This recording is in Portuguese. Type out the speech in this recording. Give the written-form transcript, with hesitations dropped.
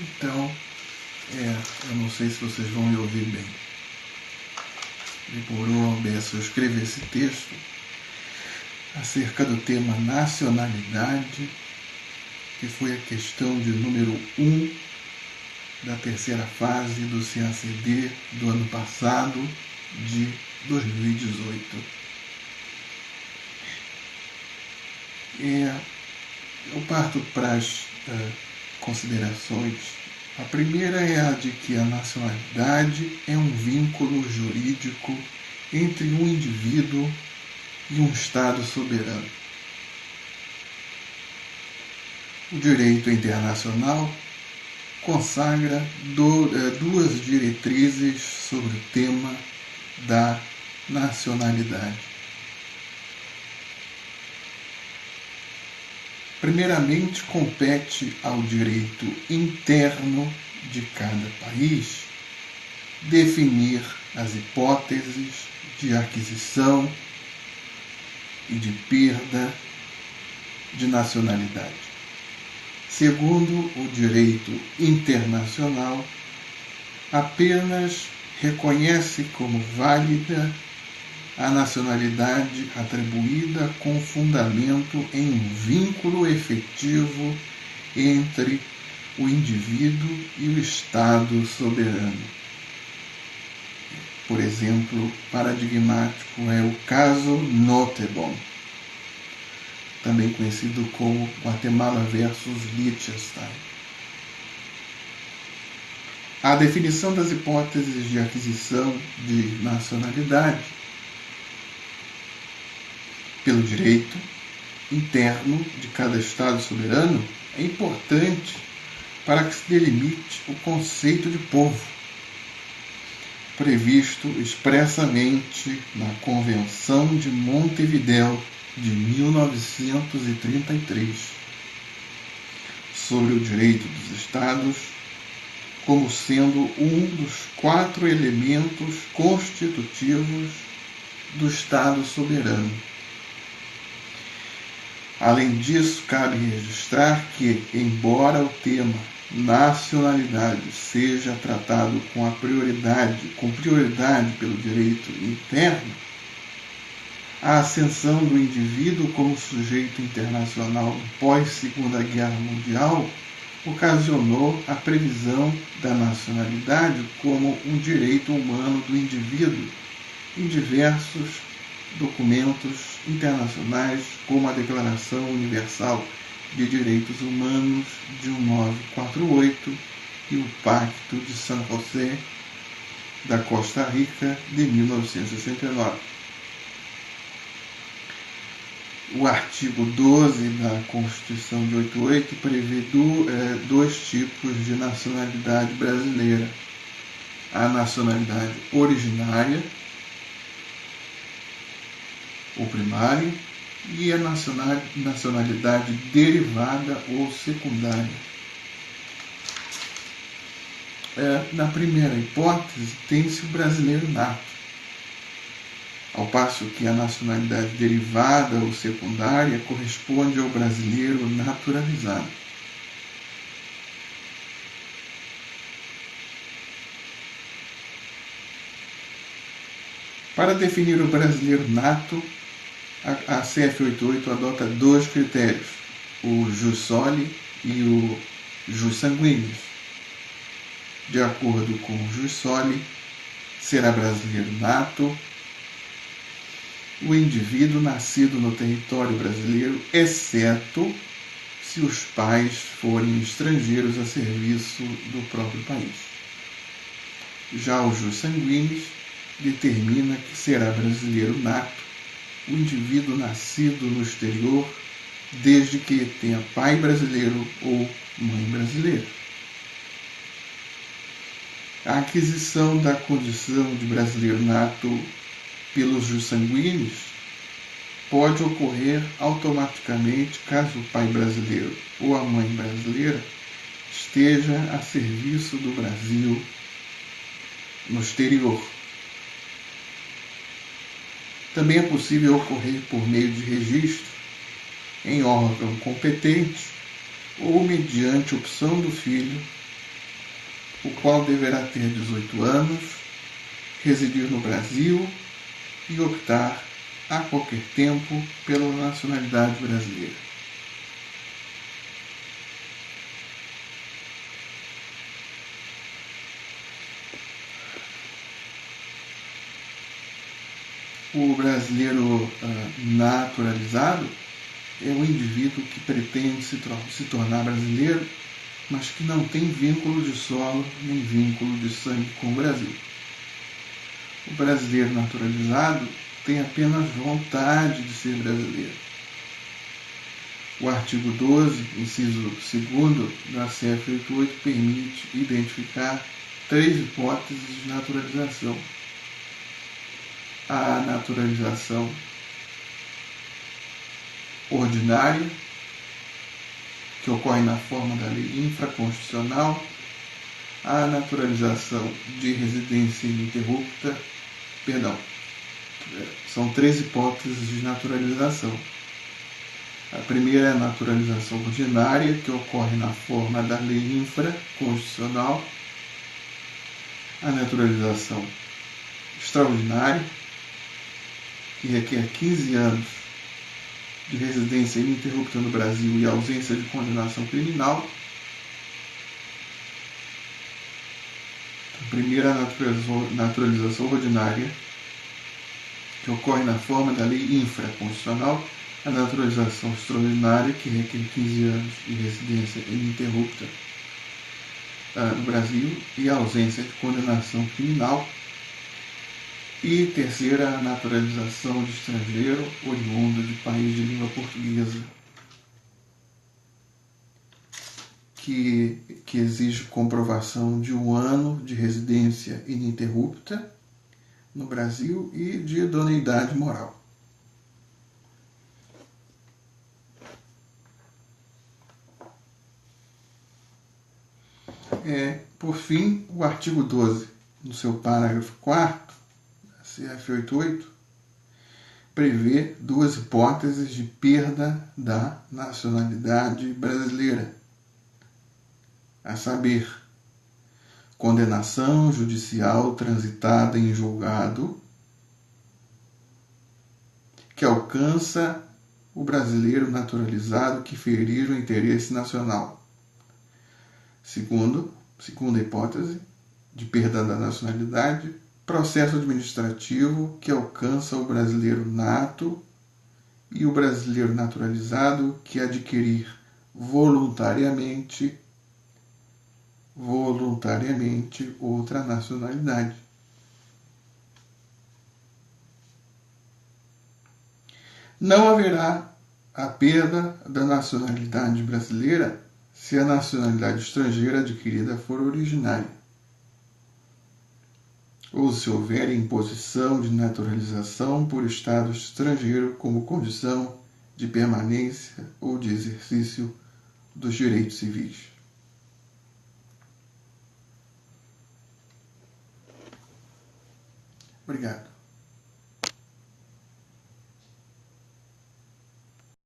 Então, eu não sei se vocês vão me ouvir bem. Demorou a beça eu escrever esse texto acerca do tema nacionalidade, que foi a questão de número 1 da terceira fase do CACD do ano passado, de 2018. Eu parto para as considerações. A primeira é a de que a nacionalidade é um vínculo jurídico entre um indivíduo e um Estado soberano. O direito internacional consagra duas diretrizes sobre o tema da nacionalidade. Primeiramente, compete ao direito interno de cada país definir as hipóteses de aquisição e de perda de nacionalidade. Segundo o direito internacional, apenas reconhece como válida a nacionalidade atribuída com fundamento em um vínculo efetivo entre o indivíduo e o Estado soberano. Por exemplo, paradigmático é o caso Nottebohm, também conhecido como Guatemala versus Liechtenstein. A definição das hipóteses de aquisição de nacionalidade pelo direito interno de cada Estado soberano é importante para que se delimite o conceito de povo, previsto expressamente na Convenção de Montevidéu de 1933, sobre o direito dos Estados, como sendo um dos 4 elementos constitutivos do Estado soberano. Além disso, cabe registrar que, embora o tema nacionalidade seja tratado com prioridade pelo direito interno, a ascensão do indivíduo como sujeito internacional pós-Segunda Guerra Mundial ocasionou a previsão da nacionalidade como um direito humano do indivíduo em diversos documentos internacionais, como a Declaração Universal de Direitos Humanos de 1948 e o Pacto de San José da Costa Rica de 1969. O artigo 12 da Constituição de 88 prevê dois tipos de nacionalidade brasileira: a nacionalidade originária, ou primária, e a nacionalidade derivada ou secundária. Na primeira hipótese, tem-se o brasileiro nato, ao passo que a nacionalidade derivada ou secundária corresponde ao brasileiro naturalizado. Para definir o brasileiro nato, a CF88 adota 2 critérios: o jus soli e o jus sanguinis. De acordo com o jus soli, será brasileiro nato o indivíduo nascido no território brasileiro, exceto se os pais forem estrangeiros a serviço do próprio país. Já o jus sanguinis determina que será brasileiro nato o indivíduo nascido no exterior, desde que tenha pai brasileiro ou mãe brasileira. A aquisição da condição de brasileiro nato pelos jus sanguinis pode ocorrer automaticamente caso o pai brasileiro ou a mãe brasileira esteja a serviço do Brasil no exterior. Também é possível ocorrer por meio de registro em órgão competente ou mediante opção do filho o qual deverá ter 18 anos, residir no Brasil e optar a qualquer tempo pela nacionalidade brasileira. O brasileiro naturalizado é o indivíduo que pretende se tornar brasileiro, mas que não tem vínculo de solo nem vínculo de sangue com o Brasil. O brasileiro naturalizado tem apenas vontade de ser brasileiro. O artigo 12, inciso 2º da CF 88 permite identificar 3 hipóteses de naturalização. A naturalização ordinária, que ocorre na forma da lei infraconstitucional, a naturalização de residência ininterrupta, são 3 hipóteses de naturalização. A primeira é a naturalização ordinária, que ocorre na forma da lei infraconstitucional. A naturalização extraordinária, que requer 15 anos de residência ininterrupta no Brasil e ausência de condenação criminal. A primeira naturalização ordinária, que ocorre na forma da lei infraconstitucional. A naturalização extraordinária, que requer 15 anos de residência ininterrupta no Brasil e a ausência de condenação criminal. E terceira, a naturalização de estrangeiro oriundo de país de língua portuguesa, que exige comprovação de 1 ano de residência ininterrupta no Brasil e de idoneidade moral. Por fim, o artigo 12, no seu parágrafo 4º, CF 88, prevê 2 hipóteses de perda da nacionalidade brasileira, a saber, condenação judicial transitada em julgado que alcança o brasileiro naturalizado que ferir o interesse nacional. Segunda hipótese de perda da nacionalidade, processo administrativo que alcança o brasileiro nato e o brasileiro naturalizado que adquirir voluntariamente outra nacionalidade. Não haverá a perda da nacionalidade brasileira se a nacionalidade estrangeira adquirida for originária, ou se houver imposição de naturalização por Estado estrangeiro como condição de permanência ou de exercício dos direitos civis. Obrigado.